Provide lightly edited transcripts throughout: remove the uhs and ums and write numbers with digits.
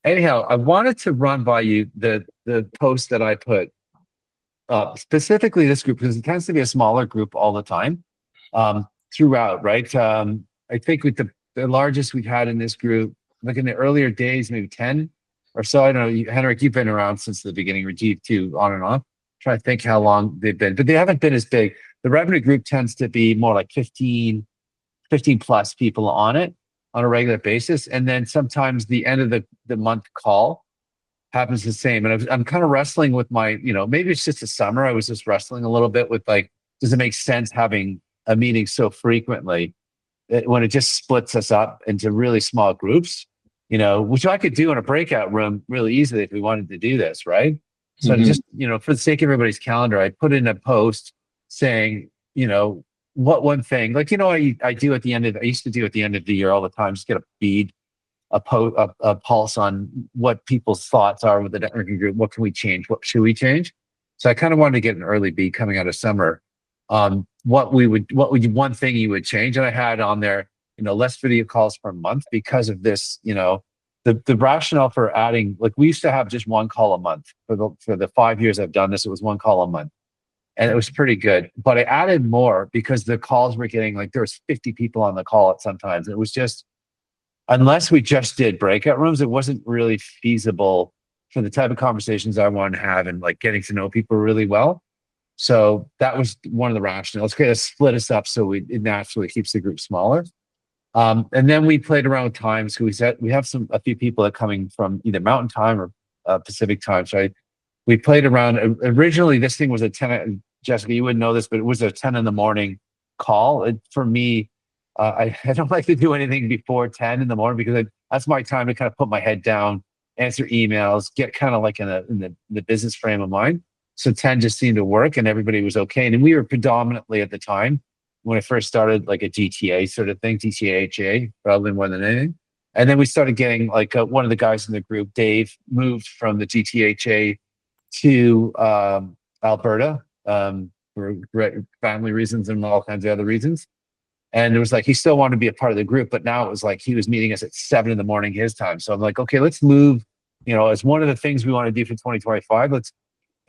Anyhow, I wanted to run by you the post that I put specifically this group because it tends to be a smaller group all the time throughout, right? I think with the largest we've had in this group, like in the earlier days, maybe 10 or so. I don't know, Henrik, you've been around since the beginning, Rajeeve too, on and off. Try to think how long they've been, but they haven't been as big. The revenue group tends to be more like 15 plus people on it on a regular basis. And then sometimes the end of the month call happens the same. And I'm kind of wrestling with my, maybe it's just a summer. I was just wrestling a little bit with like, does it make sense having a meeting so frequently when it just splits us up into really small groups, which I could do in a breakout room really easily if we wanted to do this, right? So to just, for the sake of everybody's calendar, I put in a post saying, what one thing, like, I do at the end of, I used to do at the end of the year all the time, just get a feed, a pulse on what people's thoughts are with the networking group. What can we change? What should we change? So I kind of wanted to get an early beat coming out of summer. What would one thing you would change? And I had on there, less video calls per month because of this, the rationale for adding, like we used to have just one call a month for the 5 years I've done this, it was one call a month. And it was pretty good, but I added more because the calls were getting like, there was 50 people on the call at sometimes. It was just, unless we just did breakout rooms, it wasn't really feasible for the type of conversations I want to have and like getting to know people really well. So that was one of the rationales. Okay, let's split us up so it naturally keeps the group smaller. And then we played around with times. We said we have a few people that are coming from either Mountain Time or Pacific Time. So we played around. Originally, this thing was a 10. Jessica, you wouldn't know this, but it was a 10 in the morning call. For me, I don't like to do anything before 10 in the morning because that's my time to kind of put my head down, answer emails, get kind of like in the business frame of mind. So 10 just seemed to work and everybody was okay. And we were predominantly at the time when I first started like a GTA sort of thing, GTA, probably more than anything. And then we started getting like one of the guys in the group, Dave, moved from the GTA to Alberta for family reasons and all kinds of other reasons. And it was like, he still wanted to be a part of the group, but now it was like, he was meeting us at 7 in the morning, his time. So I'm like, okay, let's move, as one of the things we want to do for 2025,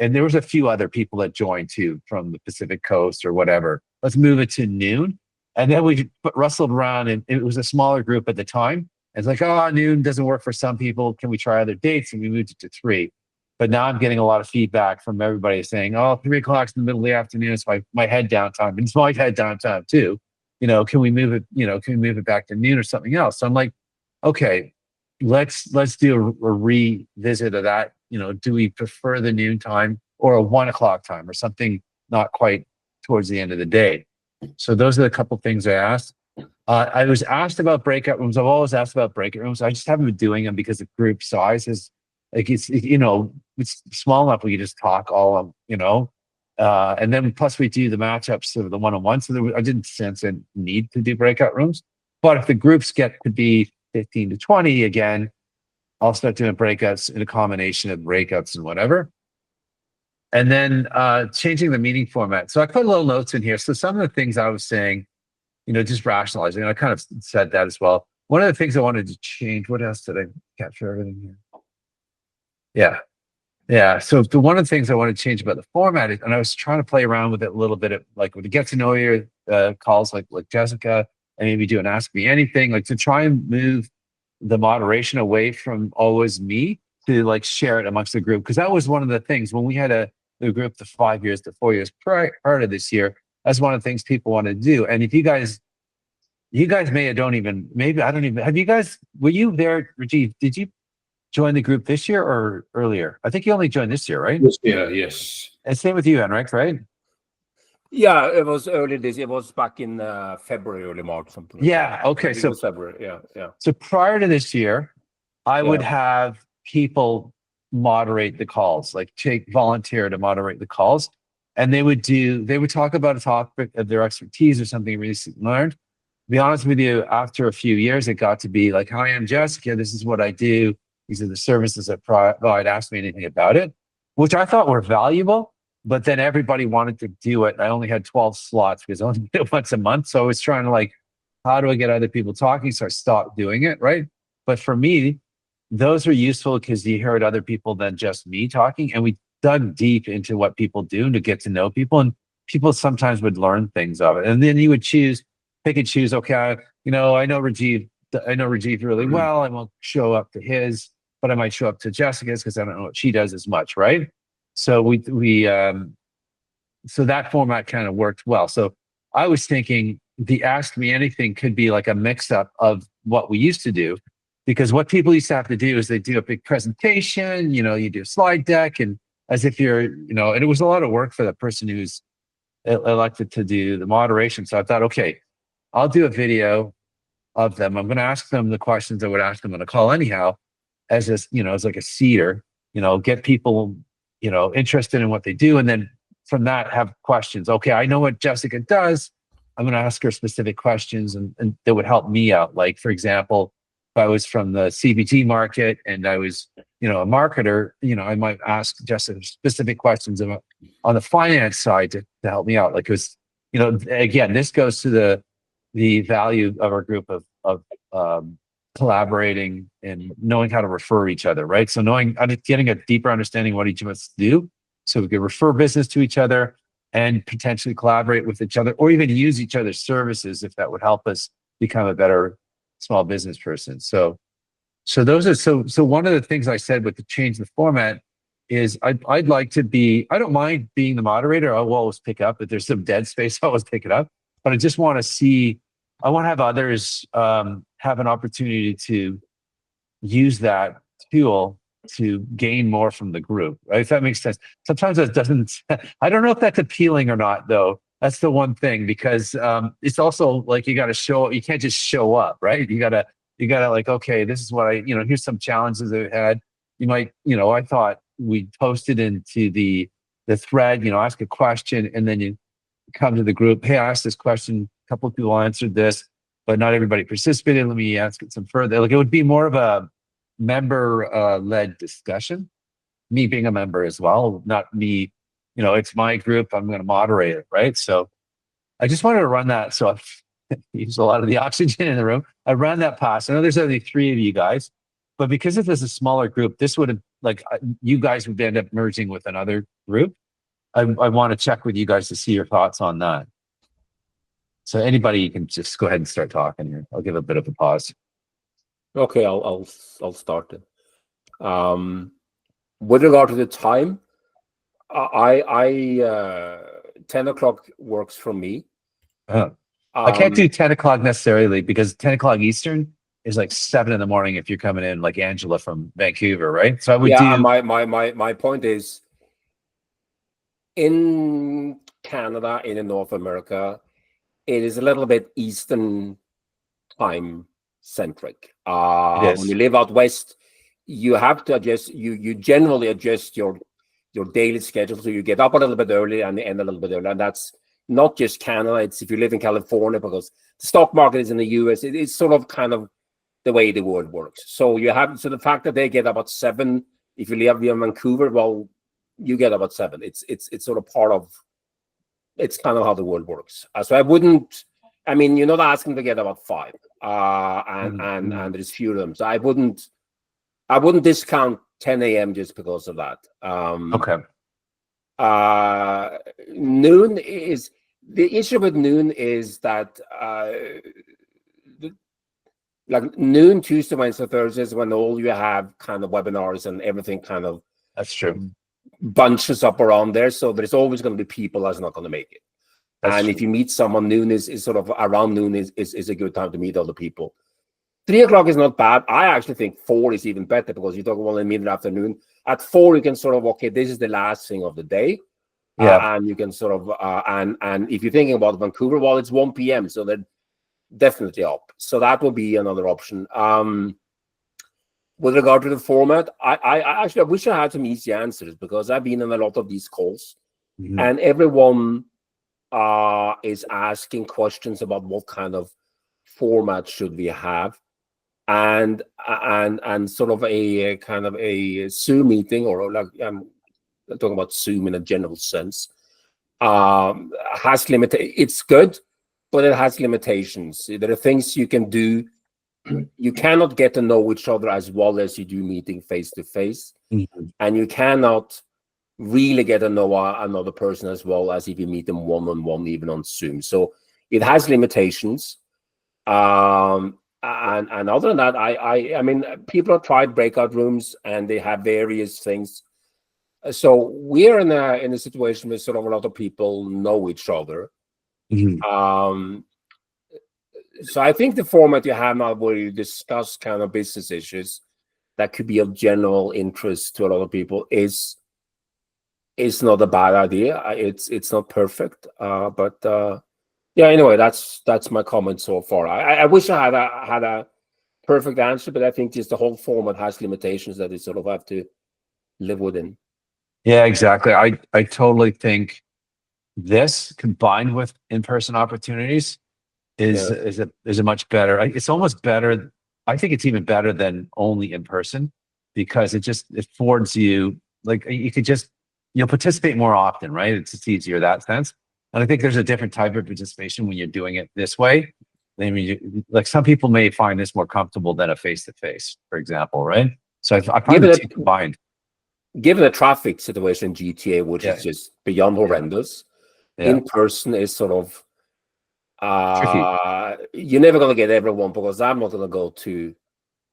and there was a few other people that joined too from the Pacific Coast or whatever. Let's move it to noon. And then we rustled around and it was a smaller group at the time. And it's like, oh, noon doesn't work for some people. Can we try other dates? And we moved it to 3. But now I'm getting a lot of feedback from everybody saying, oh, 3 o'clock in the middle of the afternoon. It's my head down time. It's my head down time too. Can we move it, can we move it back to noon or something else? So I'm like, okay, let's do a revisit of that. Do we prefer the noon time or a 1 o'clock time or something not quite towards the end of the day? So those are the couple things I asked. I was asked about breakout rooms. I've always asked about breakout rooms. I just haven't been doing them because the group size is like, it's small enough we can just talk all, and then plus we do the matchups of the one-on-one. So I didn't sense a need to do breakout rooms. But if the groups get to be 15 to 20 again, I'll start doing breakouts in a combination of breakouts and whatever. And then changing the meeting format. So I put little notes in here. So some of the things I was saying, just rationalizing, and I kind of said that as well. One of the things I wanted to change, what else did I capture everything here? Yeah. So one of the things I want to change about the format is, and I was trying to play around with it a little bit, like with the get to know you calls, like Jessica, and maybe do an ask me anything, like to try and move the moderation away from always me to like share it amongst the group. Because that was one of the things when we had the group the 5 years to 4 years prior to this year. That's one of the things people want to do. And if you guys may have don't even, maybe I don't even, have you guys, were you there, Rajeeve? Did you join the group this year or earlier? I think you only joined this year, right? This year, yes. And same with you, Henrik, right? Yeah, it was early this. It was back in February, early March, something. Yeah. Okay. So February. Yeah. So prior to this year, I would have people moderate the calls, like volunteer to moderate the calls, and they would talk about a topic of their expertise or something recently learned. To be honest with you, after a few years, it got to be like, "Hi, I'm Jessica. This is what I do. These are the services I provide. Ask me anything about it," which I thought were valuable. But then everybody wanted to do it. I only had 12 slots because I only did it once a month. So I was trying to like, how do I get other people talking? So I stopped doing it, right? But for me, those are useful because you heard other people than just me talking, and we dug deep into what people do to get to know people, and people sometimes would learn things of it, and then you would pick and choose. Okay, I know Rajeeve really well. I won't show up to his, but I might show up to Jessica's because I don't know what she does as much, right? So so that format kind of worked well. So I was thinking the Ask Me Anything could be like a mix up of what we used to do, because what people used to have to do is they do a big presentation, you do a slide deck, and as if and it was a lot of work for the person who's elected to do the moderation. So I thought, okay, I'll do a video of them. I'm going to ask them the questions I would ask them on a call anyhow, as as like a seeder, get people, interested in what they do. And then from that, have questions. Okay, I know what Jessica does. I'm going to ask her specific questions and that would help me out. Like, for example, if I was from the CBT market and I was, a marketer, I might ask Jessica specific questions on the finance side to help me out. Like, because, again, this goes to the value of our group of collaborating and knowing how to refer each other, right? So getting a deeper understanding of what each of us do, so we could refer business to each other and potentially collaborate with each other, or even use each other's services if that would help us become a better small business person. So those are so one of the things I said with the change the format is I'd like to be, I don't mind being the moderator. I'll always pick up if there's some dead space. I'll always pick it up, but I just want to have others have an opportunity to use that tool to gain more from the group, right? If that makes sense. Sometimes that doesn't, I don't know if that's appealing or not, though. That's the one thing, because it's also like you got to show, you can't just show up, right? You gotta like, okay, this is what here's some challenges I've had. You might, I thought we posted into the thread, ask a question, and then you come to the group. Hey, I asked this question. A couple of people answered this, but not everybody participated. Let me ask it some further. Like, it would be more of a member led discussion. Me being a member as well, not me. It's my group. I'm going to moderate it, right? So I just wanted to run that. So I've used a lot of the oxygen in the room. I ran that past. I know there's only 3 of you guys, but because if there's a smaller group, this would have, like, you guys would end up merging with another group. I want to check with you guys to see your thoughts on that. So anybody, you can just go ahead and start talking here. I'll give a bit of a pause. Okay, I'll start it. With regard to the time, I 10 o'clock works for me. I can't do 10 o'clock necessarily, because 10 o'clock Eastern is like 7 in the morning if you're coming in, like Angela from Vancouver, right? So I would do. My point is, in Canada, in North America, it is a little bit Eastern time centric. When you live out west, you have to adjust. You generally adjust your daily schedule, so you get up a little bit early and end a little bit early, and that's not just Canada. It's if you live in California, because the stock market is in the US. It's sort of kind of the way the world works. So the fact that they get up at 7, if you live in Vancouver, well, you get up at 7. It's sort of part of. It's kind of how the world works. So I wouldn't. I mean, you're not asking to get up at 5, and there's few of them. So I wouldn't discount 10 a.m. just because of that. Okay. Noon is the issue with noon is that like noon Tuesday, Wednesday, Thursdays, when all you have kind of webinars and everything kind of That's true. bunches up around there. So there's always going to be people that's not going to make it. That's and true. If you meet someone, noon is sort of around noon is a good time to meet other people. 3 o'clock is not bad. I actually think 4 is even better, because you talk about in the afternoon. At 4, you can sort of, okay, this is the last thing of the day. Yeah. And you can sort of, and if you're thinking about Vancouver, well, it's 1 p.m. So they're definitely up. So that will be another option. With regard to the format, I actually wish I had some easy answers, because I've been in a lot of these calls, and everyone is asking questions about what kind of format should we have, and sort of a kind of a Zoom meeting, or like I'm talking about Zoom in a general sense, has limit. It's good, but it has limitations. There are things you can do you cannot get to know each other as well as you do meeting face to face, and you cannot really get to know another person as well as if you meet them one-on-one, even on Zoom. So it has limitations. And other than that, I mean, people have tried breakout rooms and they have various things. So we're in a situation where sort of a lot of people know each other. So I think the format you have now, where you discuss kind of business issues that could be of general interest to a lot of people, is not a bad idea. It's not perfect, but yeah. Anyway, that's my comment so far. I wish I had a perfect answer, but I think just the whole format has limitations that you sort of have to live within. Yeah, exactly. I totally think this combined with in-person opportunities is a much better. It's almost better. I think it's even better than only in person, because it affords you, like, you could you'll participate more often, right? It's just easier that sense. And I think there's a different type of participation when you're doing it this way. I mean, like, some people may find this more comfortable than a face-to-face, for example, right? So I find the two combined. Given the traffic situation in GTA, which is just beyond horrendous, in person is sort of you're never going to get everyone, because I'm not going to go to,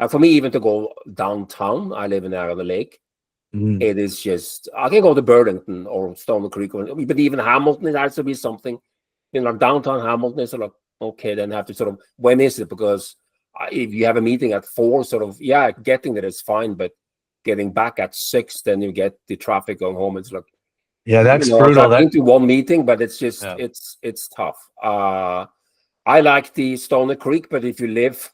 for me, even to go downtown, I live in Arrow Lake. It is just, I can go to Burlington or Stony Creek, but even Hamilton, it has to be something, downtown Hamilton is sort of, okay, then have to sort of, when is it? Because if you have a meeting at 4, sort of, getting there is fine, but getting back at 6, then you get the traffic going home. It's like, that's brutal. I've been to one meeting, but it's just, it's tough. I like the Stony Creek, but if you live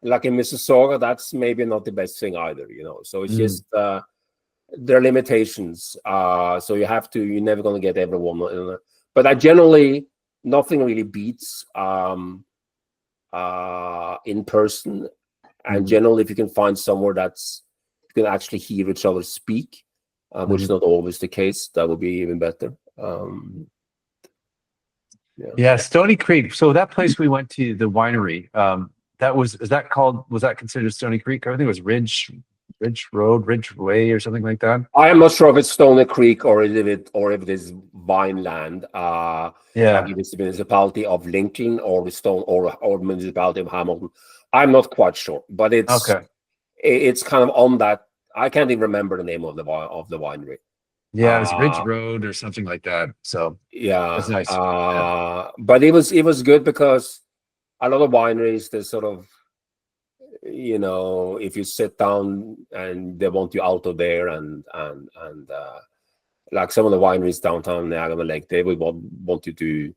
like in Mississauga, that's maybe not the best thing either, So it's just, there are limitations. So you're never going to get everyone. But I generally, nothing really beats in person. And generally, if you can find somewhere you can actually hear each other speak, which is not always the case, that would be even better. Stony Creek. So that place we went to, the winery, was that considered Stony Creek? I think it was Ridge Road, Ridge Way, or something like that. I am not sure if it's Stony Creek or if it is Vineland. Like if it's the municipality of Lincoln or or municipality of Hamilton. I'm not quite sure, but it's kind of on that. I can't even remember the name of the winery. Yeah, it was Ridge Road or something like that. So that's nice. But it was good, because a lot of wineries, they sort of, if you sit down and they want you out of there, and like some of the wineries downtown Niagara Lake, they would want you to,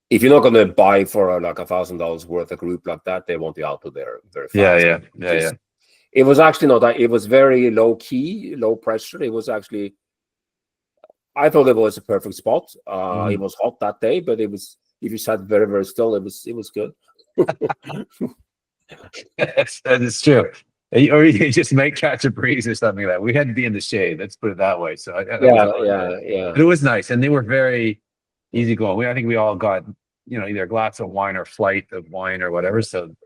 if you're not going to buy for like $1,000 worth a group like that, they want you out of there very fast. It was actually not that. It was very low key, low pressure. It was actually, I thought it was a perfect spot. It was hot that day, but it was, if you sat very, very still, it was good. That's true. Or you just might catch a breeze or something like that. We had to be in the shade. Let's put it that way. So But it was nice, and they were very easygoing. I think we all got, either a glass of wine or flight of wine or whatever. So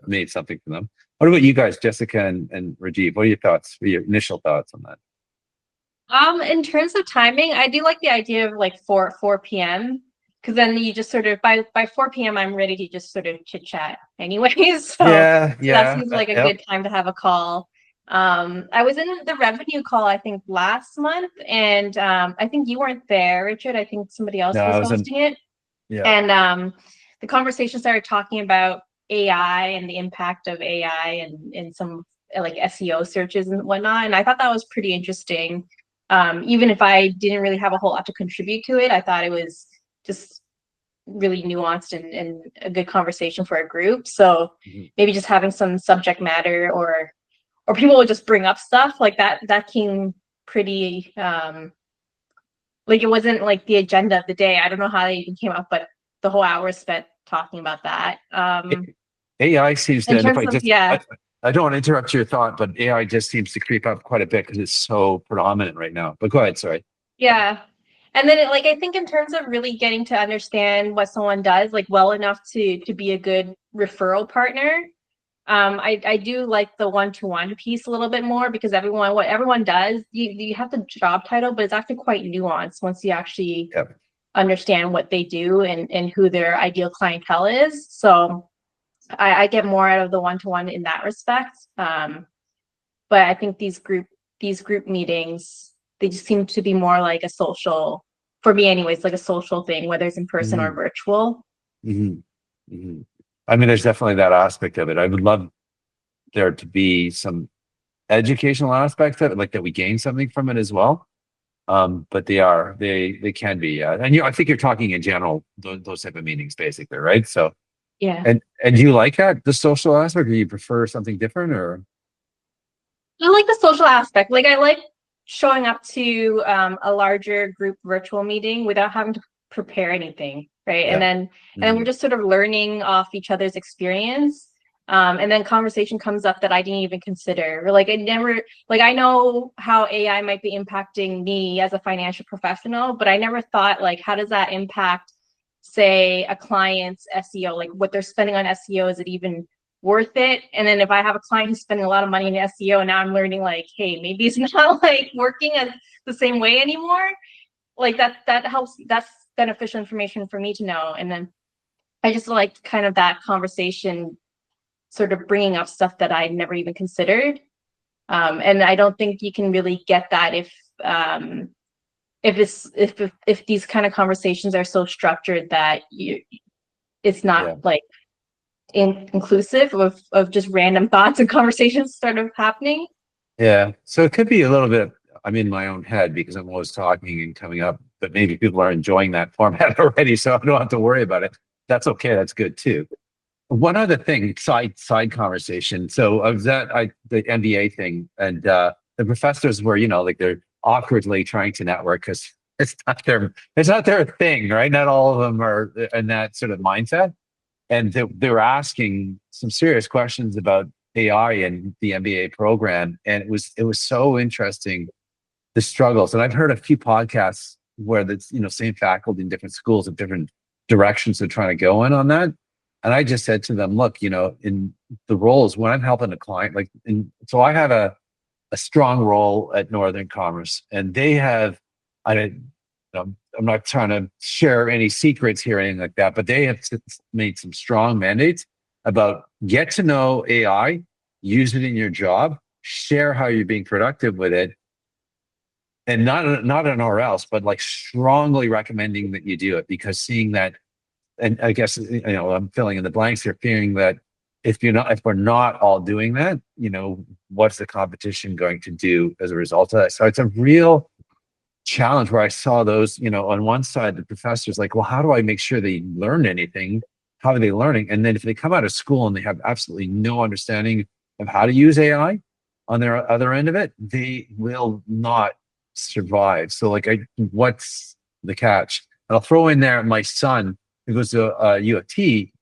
made something for them. What about you guys, Jessica and Rajeeve? What are your thoughts? What are your initial thoughts on that? In terms of timing, I do like the idea of like 4 p.m. because then you just sort of by 4 p.m. I'm ready to just sort of chit chat anyways. So that seems like a good time to have a call. I was in the revenue call, I think, last month, and I think you weren't there, Richard. I think somebody else was hosting it. And the conversation started talking about AI and the impact of AI and some like SEO searches and whatnot. And I thought that was pretty interesting. Even if I didn't really have a whole lot to contribute to it, I thought it was just really nuanced and a good conversation for a group. So maybe just having some subject matter or people would just bring up stuff like that came pretty like it wasn't like the agenda of the day. I don't know how they even came up, but the whole hour spent talking about that. AI seems to, I don't want to interrupt your thought, but AI just seems to creep up quite a bit because it's so predominant right now. But go ahead, sorry. Yeah. And then I think in terms of really getting to understand what someone does like well enough to be a good referral partner, I do like the one-to-one piece a little bit more, because what everyone does, you have the job title, but it's actually quite nuanced once you actually understand what they do and who their ideal clientele is. So I get more out of the one-to-one in that respect. But I think these group meetings, they just seem to be more like a social, for me anyways, like a social thing, whether it's in person or virtual. I mean, there's definitely that aspect of it. I would love there to be some educational aspects of it, like that we gain something from it as well. But they can be, and I think you're talking in general, those type of meetings, basically, right? So yeah. And do you like that, the social aspect, or do you prefer something different, or? I like the social aspect. Like, I like showing up to a larger group virtual meeting without having to prepare anything, right? And then we're just sort of learning off each other's experience. And then conversation comes up that I didn't even consider. Or like, I know how AI might be impacting me as a financial professional, but I never thought, like, how does that impact, say, a client's SEO? Like, what they're spending on SEO, is it even worth it? And then if I have a client who's spending a lot of money in SEO, and now I'm learning, like, hey, maybe it's not like working as the same way anymore. Like, that helps. That's beneficial information for me to know. And then I just like kind of that conversation, sort of bringing up stuff that I never even considered. And I don't think you can really get that if these kind of conversations are so structured that it's not like inclusive of just random thoughts and conversations sort of happening. Yeah, so it could be a little bit, I'm in my own head because I'm always talking and coming up, but maybe people are enjoying that format already, so I don't have to worry about it. That's okay. That's good too. One other thing, side conversation. So I was at the MBA thing, and the professors were, like, they're awkwardly trying to network because it's not their thing, right? Not all of them are in that sort of mindset. And they were asking some serious questions about AI and the MBA program, and it was so interesting, the struggles. And I've heard a few podcasts where that's same faculty in different schools of different directions they're trying to go in on that. And I just said to them, look, in the roles when I'm helping a client, so I have a strong role at Northern Commerce, and they have, I'm not trying to share any secrets here or anything like that, but they have made some strong mandates about get to know AI, use it in your job, share how you're being productive with it, and not an or else, but like strongly recommending that you do it, because seeing that, and I guess I'm filling in the blanks here, fearing that if we're not all doing that, what's the competition going to do as a result of that? So it's a real challenge where I saw those, on one side, the professors like, well, how do I make sure they learn anything? How are they learning? And then if they come out of school and they have absolutely no understanding of how to use AI on their other end of it, they will not survive. So like, what's the catch? And I'll throw in there, my son, who goes to U of T,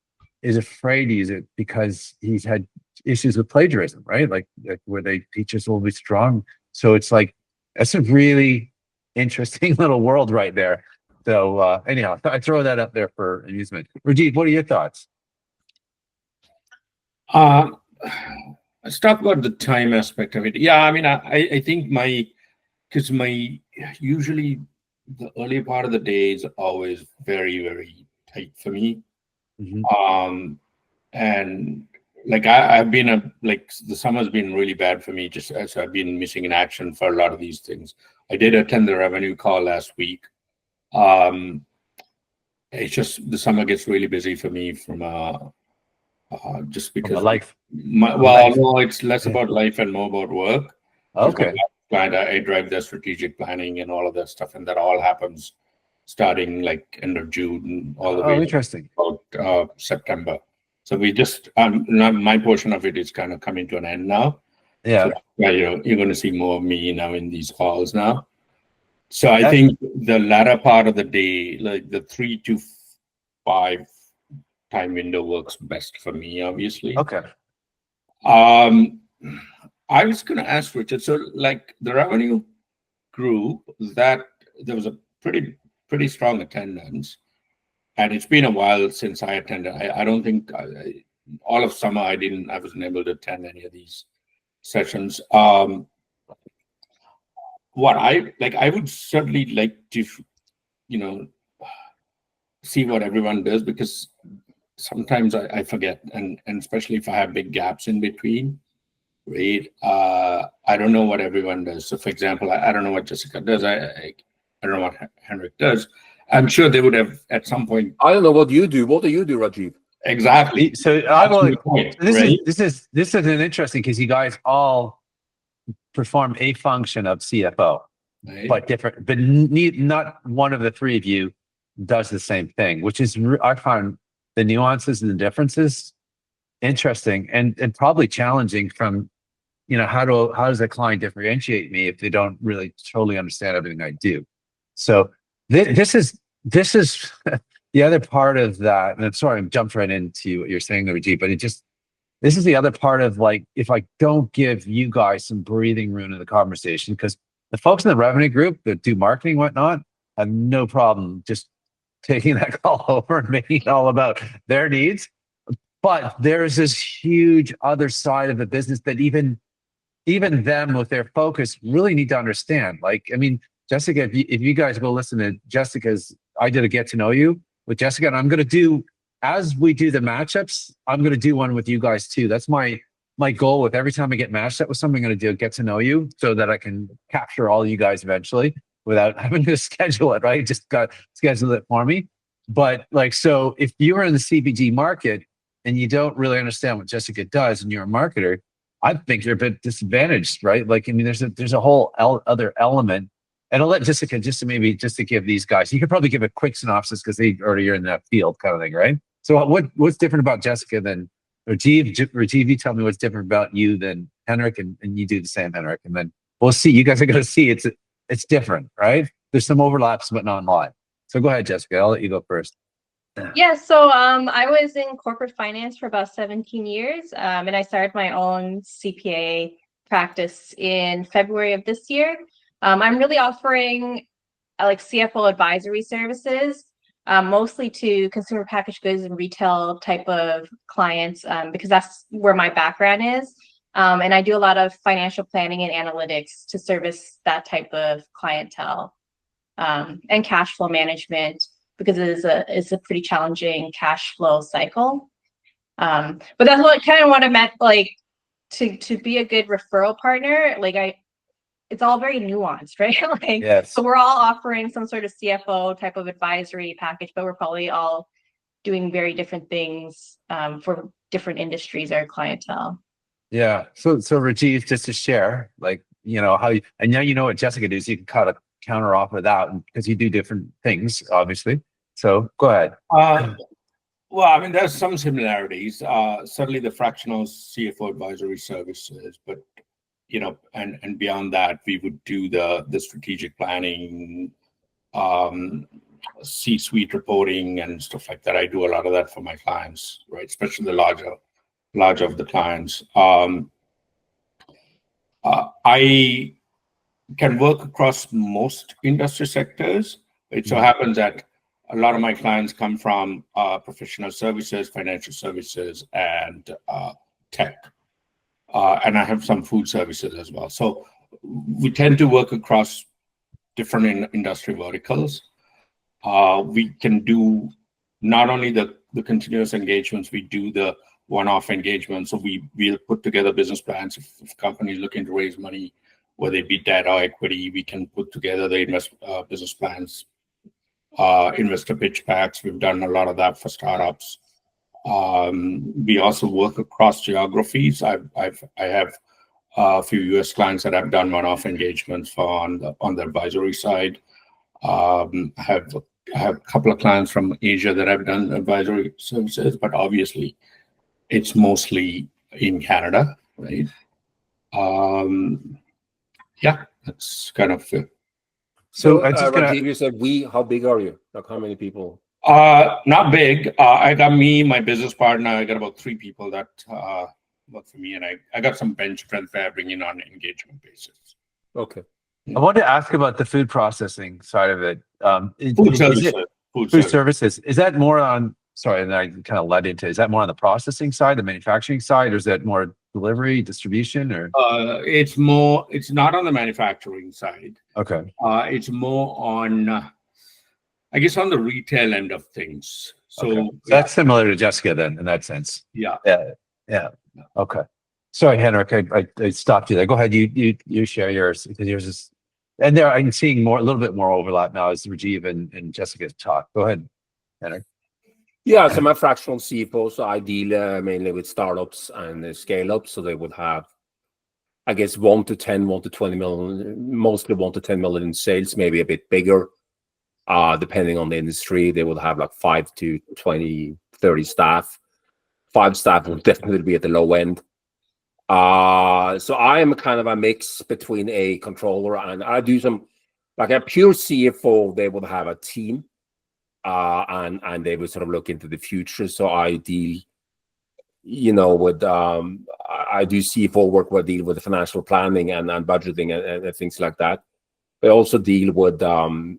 is afraid to use it because he's had issues with plagiarism, right? Like where teachers will be strong. So it's like, that's a really interesting little world right there. So anyhow, I throw that up there for amusement. Rajeeve, what are your thoughts? Let's talk about the time aspect of it. Yeah, I mean, I think usually the early part of the day is always very, very tight for me. And like I've been the summer's been really bad for me, just as I've been missing in action for a lot of these things. I did attend the revenue call last week. It's just the summer gets really busy for me from just because life. No, it's less about life and more about work. Okay. I drive the strategic planning and all of that stuff, and that all happens starting like end of June all the way interesting. About September. So we just my portion of it is kind of coming to an end now. Yeah. So, you're going to see more of me now in these calls now. So I think the latter part of the day, like the 3 to 5 time window, works best for me, obviously. Okay. I was going to ask Richard, so like the revenue group, that there was a pretty strong attendance, and it's been a while since I attended. I don't think all of summer, I wasn't able to attend any of these sessions. What I would certainly like to, see what everyone does, because sometimes I forget, and especially if I have big gaps in between, right? I don't know what everyone does. So, for example, I don't know what Jessica does. I don't know what Henrik does. I'm sure they would have at some point. I don't know what you do. What do you do, Rajeeve? Exactly. So this is an interesting, because you guys all perform a function of CFO, right, but different. But not one of the three of you does the same thing, which is, I find the nuances and the differences interesting and probably challenging. From how does a client differentiate me if they don't really totally understand everything I do? So this is the other part of that. And I'm sorry, I jumped right into what you're saying, Rajeeve, but this is the other part of, like, if I don't give you guys some breathing room in the conversation, because the folks in the revenue group that do marketing and whatnot have no problem just taking that call over and making it all about their needs. But there's this huge other side of the business that even them with their focus really need to understand. Like, I mean, Jessica, if you guys go listen to Jessica's, I did a get to know you with Jessica, and I'm going to do, as we do the matchups, I'm going to do one with you guys too. That's my goal with every time I get matched up with someone. I'm going to do a get to know you, so that I can capture all you guys eventually without having to schedule it, right? Just schedule it for me. But like, so if you're in the CPG market and you don't really understand what Jessica does and you're a marketer, I think you're a bit disadvantaged, right? Like, I mean, there's a whole other element. And I'll let Jessica just to give these guys, you could probably give a quick synopsis because they already are in that field kind of thing, right? So what's different about Jessica than Rajeeve? Rajeeve, you tell me what's different about you than Henrik, and you do the same, Henrik. And then we'll see. You guys are going to see it's different, right? There's some overlaps, but not a lot. So go ahead, Jessica. I'll let you go first. Yeah, so I was in corporate finance for about 17 years, and I started my own CPA practice in February of this year. I'm really offering like CFO advisory services, mostly to consumer packaged goods and retail type of clients, because that's where my background is. And I do a lot of financial planning and analytics to service that type of clientele, and cash flow management, because it's a pretty challenging cash flow cycle. But that's what I meant, like, to be a good referral partner. Like, it's all very nuanced, right? Like, yes. So we're all offering some sort of CFO type of advisory package, but we're probably all doing very different things for different industries or clientele. Yeah. So Rajeeve, just to share, like, how you, and now you know what Jessica does, you can kind of counter off of that because you do different things, obviously. So go ahead. Well, I mean, there's some similarities. Certainly the fractional CFO advisory services, but and beyond that, we would do the strategic planning, C-suite reporting and stuff like that. I do a lot of that for my clients, right? Especially the larger of the clients. I can work across most industry sectors. It so happens that a lot of my clients come from professional services, financial services, and tech. And I have some food services as well. So we tend to work across different industry verticals. We can do not only the continuous engagements, we do the one-off engagements. So we'll put together business plans. If companies looking to raise money, whether it be debt or equity, we can put together the business plans, investor pitch packs. We've done a lot of that for startups. We also work across geographies. I have a few US clients that I've done one-off engagements for on the advisory side. I have a couple of clients from Asia that I've done advisory services, but obviously it's mostly in Canada, right? Yeah, that's kind of it. So Rajeeve, you said how big are you? Like, how many people? Not big. I got me, my business partner. I got about 3 people that work for me, and I got some bench strength that I bring in on an engagement basis. Okay. I wanted to ask about the food processing side of it. Food services. Is that more on sorry, and I kind of led into, is that more on the processing side, the manufacturing side, or is that more delivery, distribution, or? It's not on the manufacturing side. Okay. It's more on, I guess, on the retail end of things. So, okay. That's similar to Jessica then, in that sense. Yeah. Yeah. Okay. Sorry, Henrik, I stopped you there. Go ahead. You share yours, because yours is, and there I'm seeing a little bit more overlap now as Rajeeve and Jessica talk. Go ahead, Henrik. Yeah, so my fractional CFO, so I deal mainly with startups and scale-ups. So they would have, I guess, 1 to 20 million, mostly 1 to 10 million in sales, maybe a bit bigger, depending on the industry. They would have like 5 to 20, 30 staff. 5 staff will definitely be at the low end. So I am kind of a mix between a controller and I do some, like a pure CFO, they would have a team, and they would sort of look into the future. So I deal, with, I do CFO work where I deal with the financial planning and budgeting and things like that. But I also deal with, the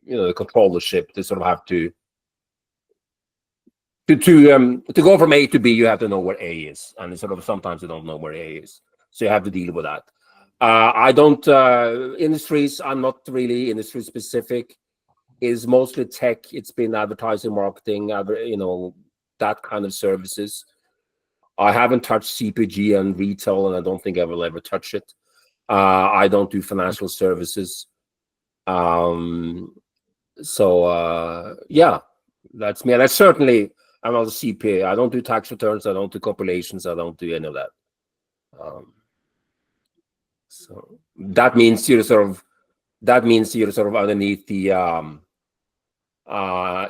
controllership. They sort of have to go from A to B, you have to know where A is, and sort of sometimes you don't know where A is, so you have to deal with that. I don't industries. I'm not really industry specific. It's mostly tech. It's been advertising, marketing, that kind of services. I haven't touched CPG and retail, and I don't think I will ever touch it. I don't do financial services. Yeah, that's me, and that's certainly. I'm not a CPA. I don't do tax returns. I don't do compilations. I don't do any of that. So that means you're sort of underneath the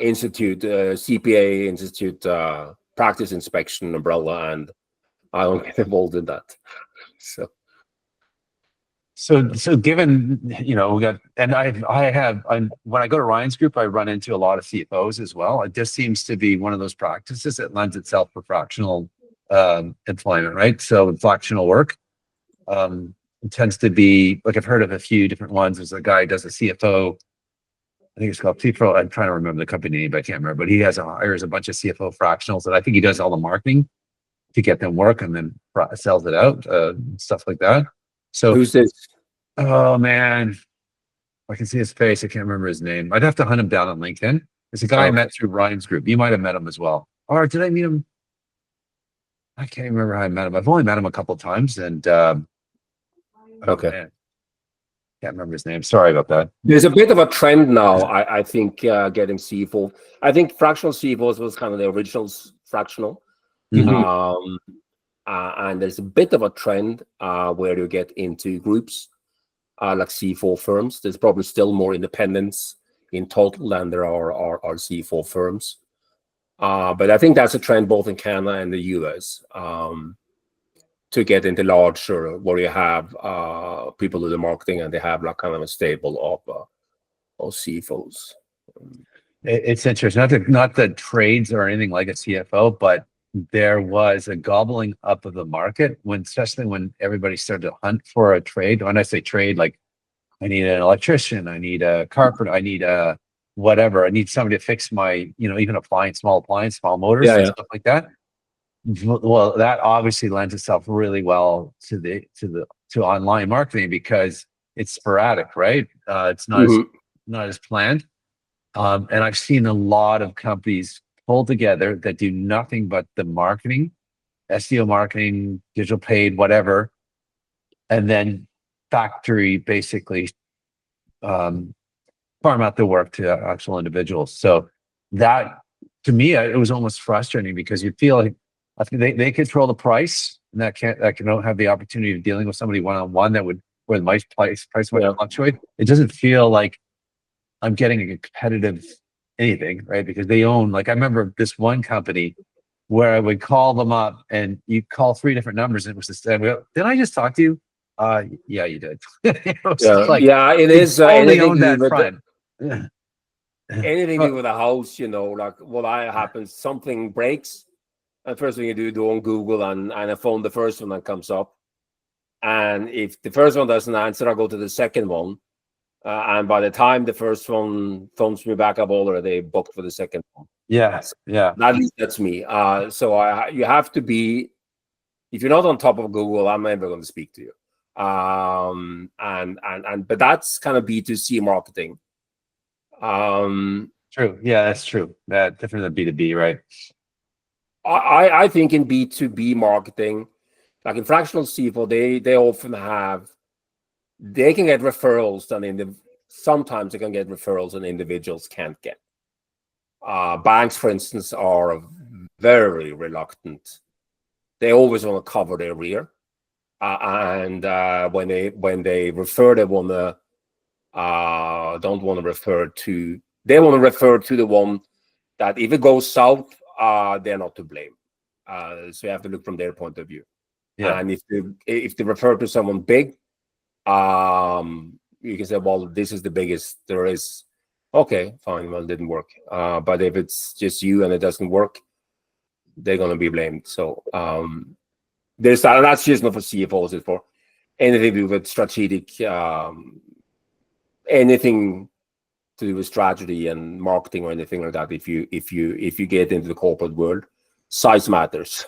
institute, CPA institute practice inspection umbrella, and I don't get involved in that. So given, we got, and when I go to Ryan's group, I run into a lot of CFOs as well. It just seems to be one of those practices that lends itself for fractional employment, right? So fractional work it tends to be, like, I've heard of a few different ones. There's a guy who does a CFO, I think it's called CFO. I'm trying to remember the company name, but I can't remember. But he hires a bunch of CFO fractionals, and I think he does all the marketing to get them work and then sells it out, stuff like that. So who's this? Oh man, I can see his face. I can't remember his name. I'd have to hunt him down on LinkedIn. It's a guy I met through Ryan's group. You might have met him as well. Or did I meet him? I can't remember how I met him. I've only met him a couple of times, and okay. Man. Can't remember his name. Sorry about that. There's a bit of a trend now, I think, getting CFO. I think fractional CFOs was kind of the original fractional. Mm-hmm. And there's a bit of a trend where you get into groups like CFO firms. There's probably still more independents in total than there are CFO firms. But I think that's a trend both in Canada and the US to get into larger, where you have people do the marketing and they have like kind of a stable of CFOs. It's interesting. Not that trades or anything like a CFO, but there was a gobbling up of the market especially when everybody started to hunt for a trade. When I say trade, like I need an electrician, I need a carpenter, I need a whatever. I need somebody to fix my, even small appliance, small motors and stuff like that. Well, that obviously lends itself really well to online marketing because it's sporadic, right? It's not not as planned. And I've seen a lot of companies pull together that do nothing but the marketing, SEO marketing, digital paid, whatever, and then factory basically farm out the work to actual individuals. So that, to me, it was almost frustrating because you feel like I think they control the price, and that can have the opportunity of dealing with somebody one-on-one where the price might fluctuate. It doesn't feel like I'm getting a competitive anything, right? Because they own, like, I remember this one company where I would call them up and you call 3 different numbers and it was the same. Did I just talk to you? Yeah, you did. It is only own that front. Anything to do with a house, like what happens, something breaks, and first thing you do on Google and I phone the first one that comes up. And if the first one doesn't answer, I go to the second one. And by the time the first one phones me back, I've already booked for the second one. Yes, yeah. At least that's me. So you have to be. If you're not on top of Google, I'm never going to speak to you. But that's kind of B2C marketing. True. Yeah, that's true. That different than B2B, right? I think in B2B marketing, like in fractional CFO, they often they can get referrals sometimes they can get referrals and individuals can't get. Banks, for instance, are very reluctant. They always want to cover their rear, and when they refer, they don't want to refer to. They want to refer to the one that if it goes south, they're not to blame. So you have to look from their point of view. Yeah. And if they refer to someone big, you can say, well, this is the biggest there is. Okay, fine. Well, it didn't work. But if it's just you and it doesn't work, they're going to be blamed. So there's that, and that's just not for CFOs. It's for anything to do with strategic, anything to do with strategy and marketing or anything like that. If you get into the corporate world, size matters.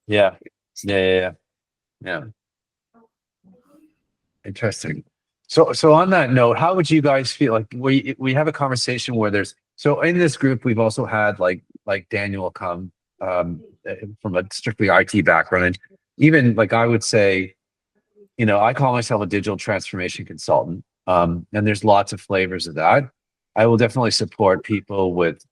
Yeah. Interesting. So on that note, how would you guys feel? Like we have a conversation where so in this group we've also had like Daniel come from a strictly IT background, and even like I would say, I call myself a digital transformation consultant, and there's lots of flavors of that. I will definitely support people with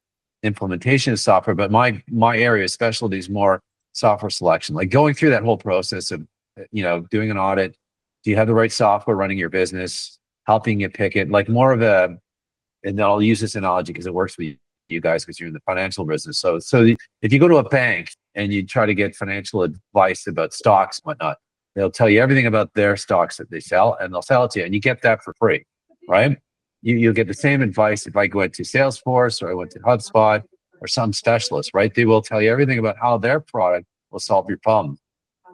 implementation of software, but my area of specialty is more software selection, like going through that whole process of doing an audit. Do you have the right software running your business? Helping you pick it, like more of and I'll use this analogy because it works with you guys because you're in the financial business. So if you go to a bank and you try to get financial advice about stocks and whatnot, they'll tell you everything about their stocks that they sell, and they'll sell it to you, and you get that for free, right? You'll get the same advice if I went to Salesforce or I went to HubSpot or some specialist, right? They will tell you everything about how their product will solve your problem.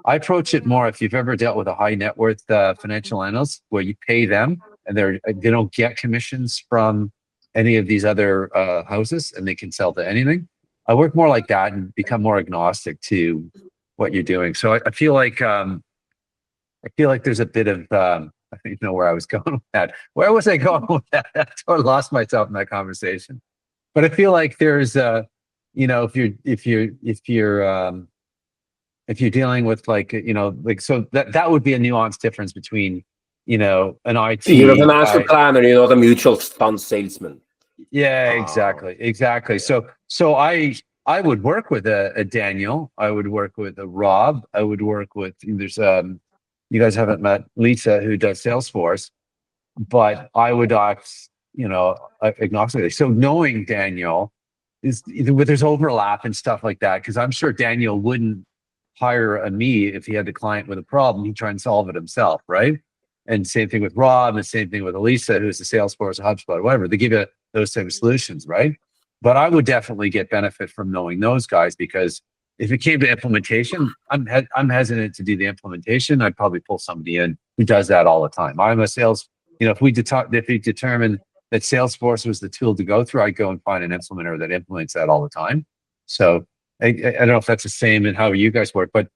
I approach it more, if you've ever dealt with a high net worth financial analyst where you pay them and they don't get commissions from any of these other houses and they can sell to anything. I work more like that and become more agnostic to what you're doing. So I feel like there's a bit of I don't know where I was going with that. Where was I going with that? I sort of lost myself in that conversation. But I feel like there's if you're dealing with so that would be a nuanced difference between an IT. You're the master planner, you're not a mutual fund salesman. Yeah, exactly. So I would work with a Daniel. I would work with a Rob. I would work with you guys haven't met Lisa, who does Salesforce, but I would act agnostically. So knowing Daniel is there's overlap and stuff like that, because I'm sure Daniel wouldn't hire me if he had the client with a problem. He'd try and solve it himself, right? And same thing with Rob, and same thing with Elisa, who's the Salesforce, HubSpot, whatever. They give you those type of solutions, right? But I would definitely get benefit from knowing those guys, because if it came to implementation, I'm hesitant to do the implementation. I'd probably pull somebody in who does that all the time. I'm a sales, if we determine that Salesforce was the tool to go through, I'd go and find an implementer that implements that all the time. So I don't know if that's the same in how you guys work, but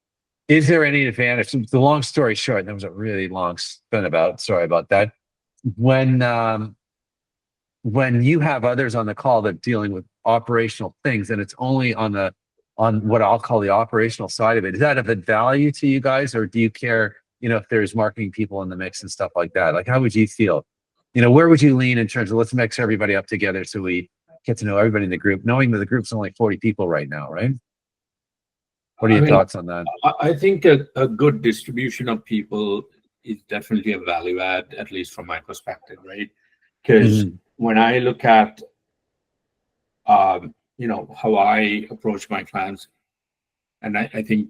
is there any advantage? The long story short, that was a really long spin sorry about that. When you have others on the call that are dealing with operational things, and it's only on what I'll call the operational side of it, is that of value to you guys, or do you care, if there's marketing people in the mix and stuff like that? Like, how would you feel? Where would you lean in terms of let's mix everybody up together so we get to know everybody in the group, knowing that the group's only 40 people right now, right? What are your thoughts on that? I think a good distribution of people is definitely a value add, at least from my perspective, right? Because when I look at, how I approach my clients, and I think,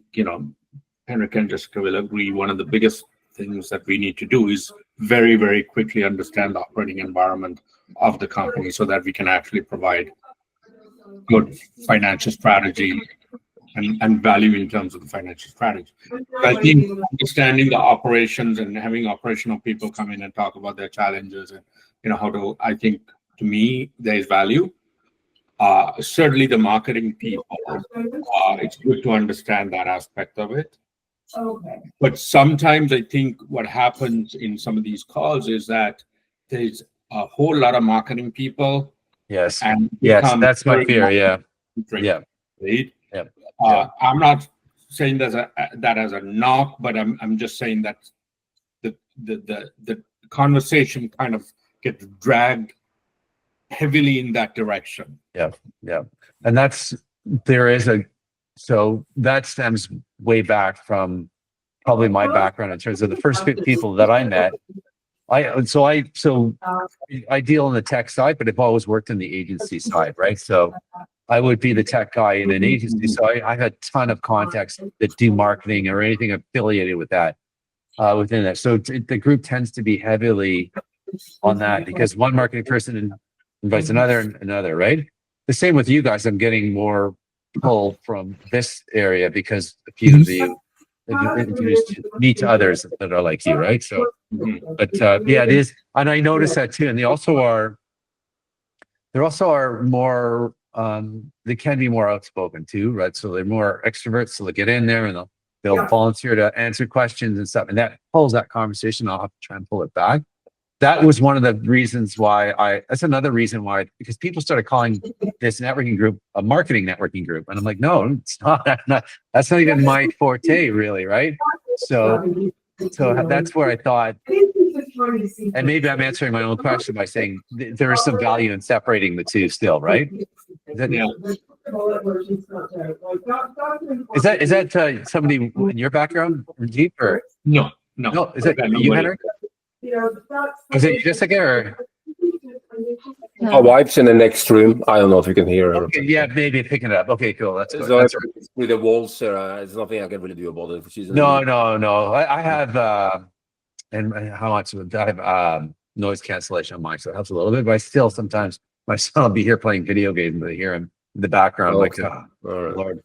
Henrik and Jessica will agree, one of the biggest things that we need to do is very, very quickly understand the operating environment of the company so that we can actually provide good financial strategy and value in terms of the financial strategy. I think understanding the operations and having operational people come in and talk about their challenges and how to, I think, to me, there is value. Certainly the marketing people, it's good to understand that aspect of it. Okay. But sometimes I think what happens in some of these calls is that there's a whole lot of marketing people. Yes. And yes, that's my fear. Yeah. Yeah. Right? Yeah. I'm not saying that as a knock, but I'm just saying that the conversation kind of gets dragged heavily in that direction. Yeah. Yeah. And so that stems way back from probably my background in terms of the first people that I met. I deal in the tech side, but I've always worked in the agency side, right? So I would be the tech guy in an agency. So I had a ton of contacts that do marketing or anything affiliated with that within that. So the group tends to be heavily on that because one marketing person invites another, right? The same with you guys. I'm getting more pull from this area because a few of you introduced me to others that are like you, right? So, but yeah, it is, and I noticed that too. And they also are more. They can be more outspoken too, right? So they're more extroverts. So they get in there and they'll volunteer to answer questions and stuff, and that pulls that conversation. I'll have to try and pull it back. That was one of the reasons why that's another reason why, because people started calling this networking group a marketing networking group. And I'm like, no, it's not. That's not even my forte really. Right. So that's where I thought, and maybe I'm answering my own question by saying there is some value in separating the two still. Right. Is that somebody in your background, Rajeeve, or no? Is that you, Henrik? Is it Jessica or? My wife's in the next room. I don't know if you can hear her. Okay, yeah, maybe picking it up. Okay, cool. That's good. So with the walls, there's nothing I can really do about it. She's no. I have and how much of I have noise cancellation on mine, so it helps a little bit. But I still sometimes my son will be here playing video games, but I hear him in the background. Okay. Like, oh, right. Lord.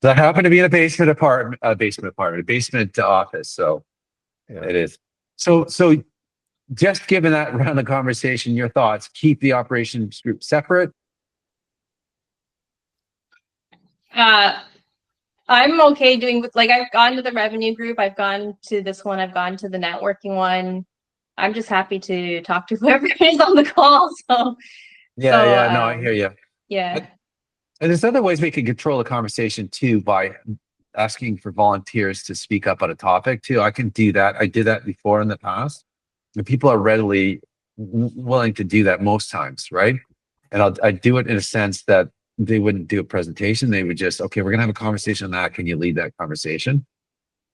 So I happen to be in a basement office. So yeah. It is. So just given that round of conversation, your thoughts, keep the operations group separate? I'm okay doing with, like, I've gone to the revenue group, I've gone to this one, I've gone to the networking one. I'm just happy to talk to whoever is on the call. So yeah, no, I hear you. Yeah. And there's other ways we can control the conversation too by asking for volunteers to speak up on a topic too. I can do that. I did that before in the past. And people are readily willing to do that most times, right? And I do it in a sense that they wouldn't do a presentation. They would just, okay, we're gonna have a conversation on that. Can you lead that conversation?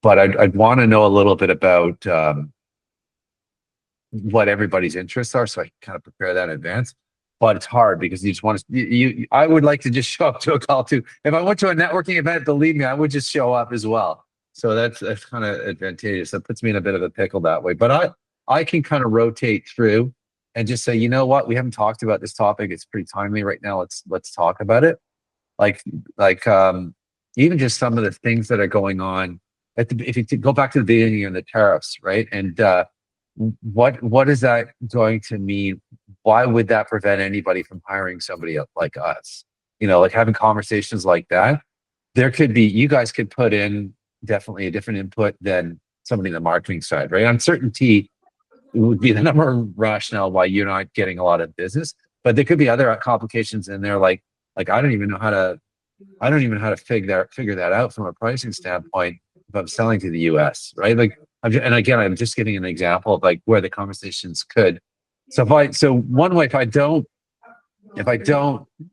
But I'd want to know a little bit about what everybody's interests are, so I can kind of prepare that in advance. But it's hard because you just want to. I would like to just show up to a call too. If I went to a networking event, believe me, I would just show up as well. So that's kind of advantageous. That puts me in a bit of a pickle that way. But I can kind of rotate through and just say, you know what, we haven't talked about this topic. It's pretty timely right now. Let's talk about it. Like even just some of the things that are going on. If you go back to the beginning of the tariffs, right? And what is that going to mean? Why would that prevent anybody from hiring somebody like us? You know, like having conversations like that. There could be, you guys could put in definitely a different input than somebody in the marketing side, right? Uncertainty would be the number one rationale why you're not getting a lot of business. But there could be other complications in there, like I don't even know how to figure that out from a pricing standpoint if I'm selling to the US, right? Like, and again, I'm just giving an example of like where the conversations could. So one way, if I don't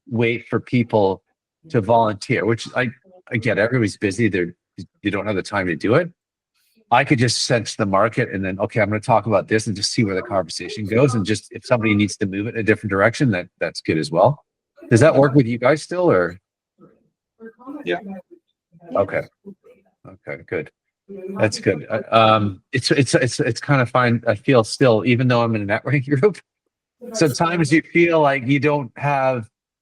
wait for people to volunteer, which I get, everybody's busy, you don't have the time to do it. I could just sense the market and then, okay, I'm going to talk about this and just see where the conversation goes. And just if somebody needs to move it in a different direction, that's good as well. Does that work with you guys still, or? Yeah. Okay, good. That's good. It's kind of fine. I feel still, even though I'm in a networking group, sometimes you feel like you don't have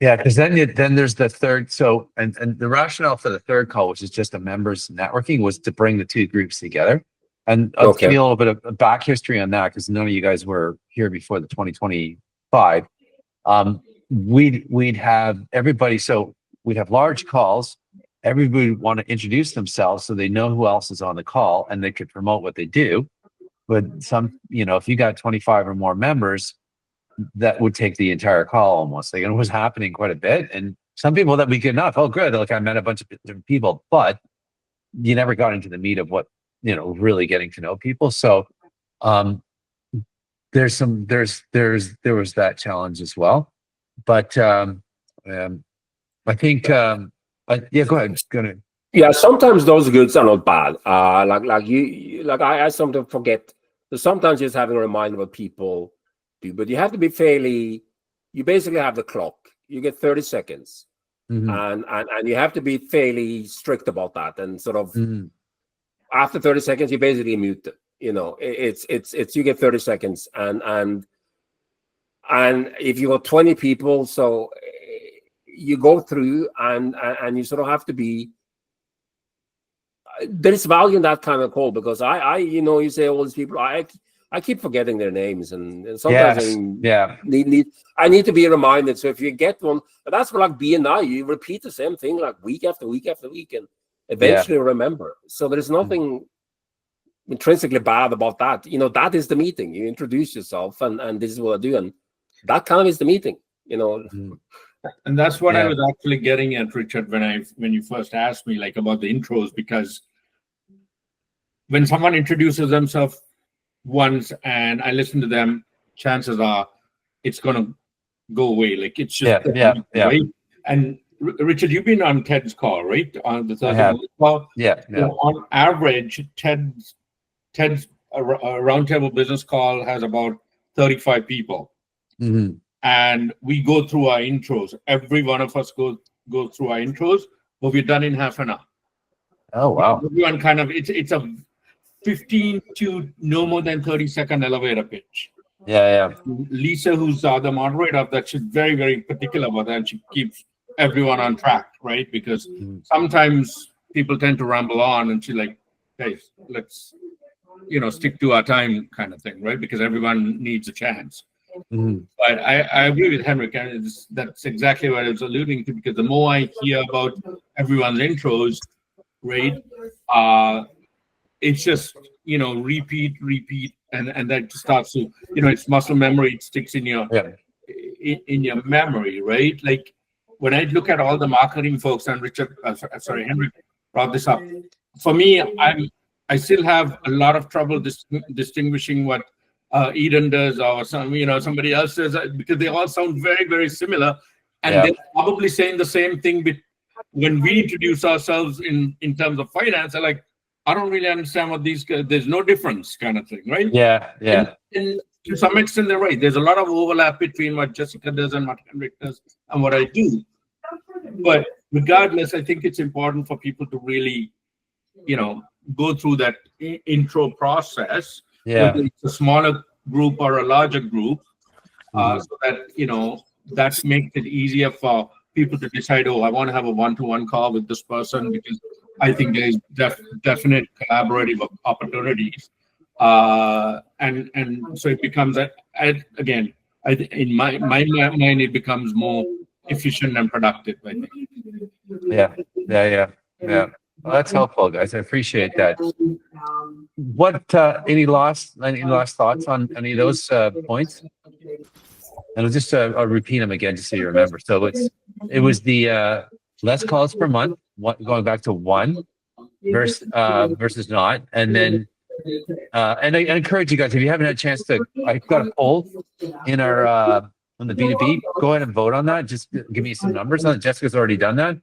Yeah, because then there's the third. So and the rationale for the third call, which is just a members networking, was to bring the two groups together. And I'll give you a little bit of back history on that because none of you guys were here before the 2025. We'd have everybody. So we'd have large calls. Everybody would want to introduce themselves so they know who else is on the call and they could promote what they do. But if you got 25 or more members, that would take the entire call almost. Like, it was happening quite a bit. And some people that we could not, oh, good. Like, I met a bunch of different people, but you never got into the meat of what, really getting to know people. So there was that challenge as well. But I think, yeah, go ahead. Yeah, sometimes those goods are not bad. I sometimes forget. So sometimes just having a reminder of people do, but you have to be you basically have the clock. You get 30 seconds. And you have to be fairly strict about that. And sort of after 30 seconds, you basically mute it. It's you get 30 seconds. And if you got 20 people, so you go through and you sort of have to be, there is value in that kind of call because you say all these people, I keep forgetting their names and sometimes I need to be reminded. So if you get one, that's for like BNI, you repeat the same thing like week after week after week and eventually remember. So there's nothing intrinsically bad about that. That is the meeting. You introduce yourself and this is what I do. And that kind of is the meeting, And that's what I was actually getting at, Richard, when you first asked me like about the intros, because when someone introduces themselves once and I listen to them, chances are it's going to go away. Like it's just away. And Richard, you've been on Ted's call, right? On the Thursday call. Yeah. So on average, Ted's roundtable business call has about 35 people. And we go through our intros. Every one of us go through our intros, but we're done in half an hour. Oh, wow. Everyone kind of, it's a 15 to no more than 30-second elevator pitch. Yeah. Lisa, who's the other moderator of that, she's very, very particular about that. And she keeps everyone on track, right? Because sometimes people tend to ramble on and she's like, hey, let's, stick to our time kind of thing, right? Because everyone needs a chance. But I agree with Henrik, and that's exactly what I was alluding to, because the more I hear about everyone's intros, right, it's just, repeat, and that starts to, it's muscle memory, it sticks in your in your memory, right? Like when I look at all the marketing folks, and Henrik brought this up, for me, I still have a lot of trouble distinguishing what Eden does or somebody else does, because they all sound very, very similar, and they're probably saying the same thing. When we introduce ourselves in terms of finance, they're like, I don't really understand what there's no difference kind of thing, right? Yeah. And to some extent, they're right. There's a lot of overlap between what Jessica does and what Henrik does and what I do. But regardless, I think it's important for people to really, go through that intro process. Whether it's a smaller group or a larger group, so that that makes it easier for people to decide, I want to have a one-to-one call with this person because I think there's definite collaborative opportunities, and so it becomes again, in my mind, it becomes more efficient and productive, I think. Yeah. Well, that's helpful, guys. I appreciate that. What any last thoughts on any of those points? And I'll just I'll repeat them again just so you remember. So it was the less calls per month, going back to one versus not, and then and I encourage you guys, if you haven't had a chance to, I've got a poll in our on the B2B. Go ahead and vote on that. Just give me some numbers on it. Jessica's already done that.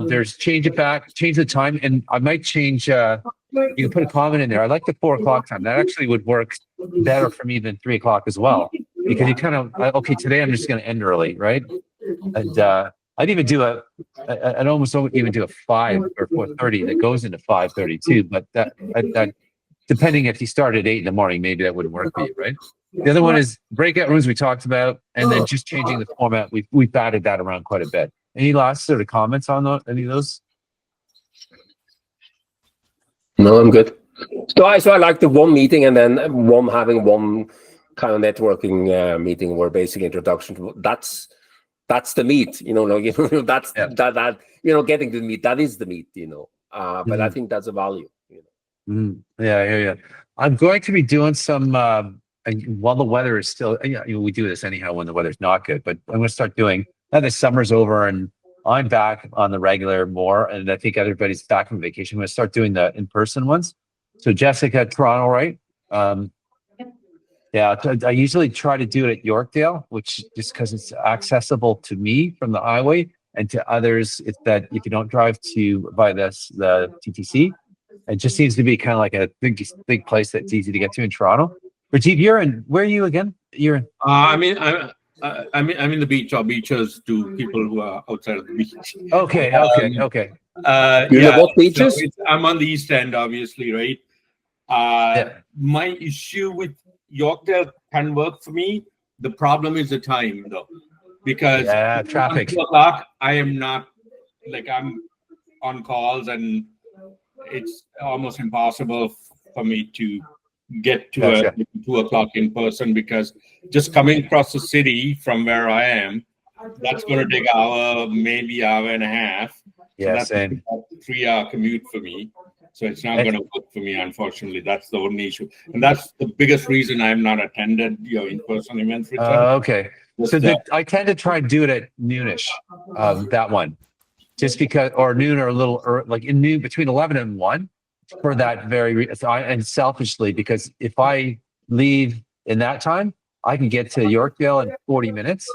There's change the time, and I might change. You can put a comment in there. I like the 4 o'clock time. That actually would work better for me than 3 o'clock as well, because you kind of today I'm just going to end early, right? And I'd even do I'd almost even do a 5 or 4:30 that goes into 5:32. But that depending if you start at 8 in the morning, maybe that wouldn't work for you, right? The other one is breakout rooms we talked about, and then just changing the format. We've batted that around quite a bit. Any last sort of comments on any of those? No, I'm good. So I like the one meeting and then having one kind of networking meeting where basic introduction to that's the meat, that's that getting to the meat, that is the meat, but I think that's a value. Yeah. I'm going to be doing some while the weather is still, we do this anyhow when the weather's not good, but I'm going to start doing, now the summer's over and I'm back on the regular more, and I think everybody's back from vacation. I'm going to start doing the in-person ones. So Jessica, Toronto, right? Yeah, I usually try to do it at Yorkdale, which just because it's accessible to me from the highway, and to others, it's that if you don't drive by the TTC, it just seems to be kind of like a big place that's easy to get to in Toronto. Rajeeve, where are you again? You're in. I'm in the beach, or beaches to people who are outside of the beach. Okay. What beaches? So I'm on the East End, obviously, right? My issue with Yorkdale can work for me. The problem is the time, though, because traffic. 2 o'clock, I am not, I'm on calls, and it's almost impossible for me to get to 2 o'clock in person, because just coming across the city from where I am, that's going to take an hour, maybe hour and a half. Yeah, that's same. a 3-hour commute for me. So it's not going to work for me, unfortunately. That's the only issue. And that's the biggest reason I'm not attended your in-person events. Okay. So I tend to try and do it at noonish, that one. Just because, or noon or a little, in noon, between 11 and 1 for that and selfishly, because if I leave in that time, I can get to Yorkdale in 40 minutes.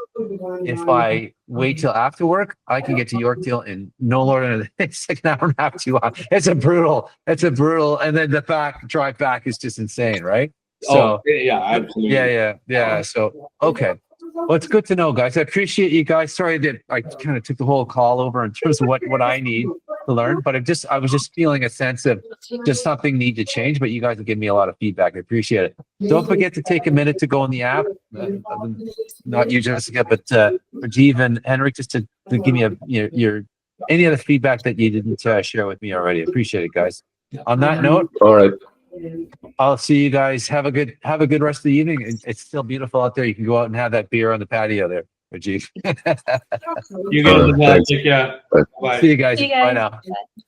If I wait till after work, I can get to Yorkdale in no longer than it's like an hour and a half, 2 hours. It's a brutal, and then the drive back is just insane, right? So yeah, absolutely. Yeah. So, okay. Well, it's good to know, guys. I appreciate you guys. Sorry that I kind of took the whole call over in terms of what I need to learn, but I was just feeling a sense of just something need to change, but you guys have given me a lot of feedback. I appreciate it. Don't forget to take a minute to go in the app. Not you, Jessica, but Rajeeve and Henrik, just to give me your any other feedback that you didn't share with me already. Appreciate it, guys. On that note, all right. I'll see you guys. Have a good rest of the evening. It's still beautiful out there. You can go out and have that beer on the patio there, Rajeeve. You guys, take care. Bye. See you guys. Bye now. Bye.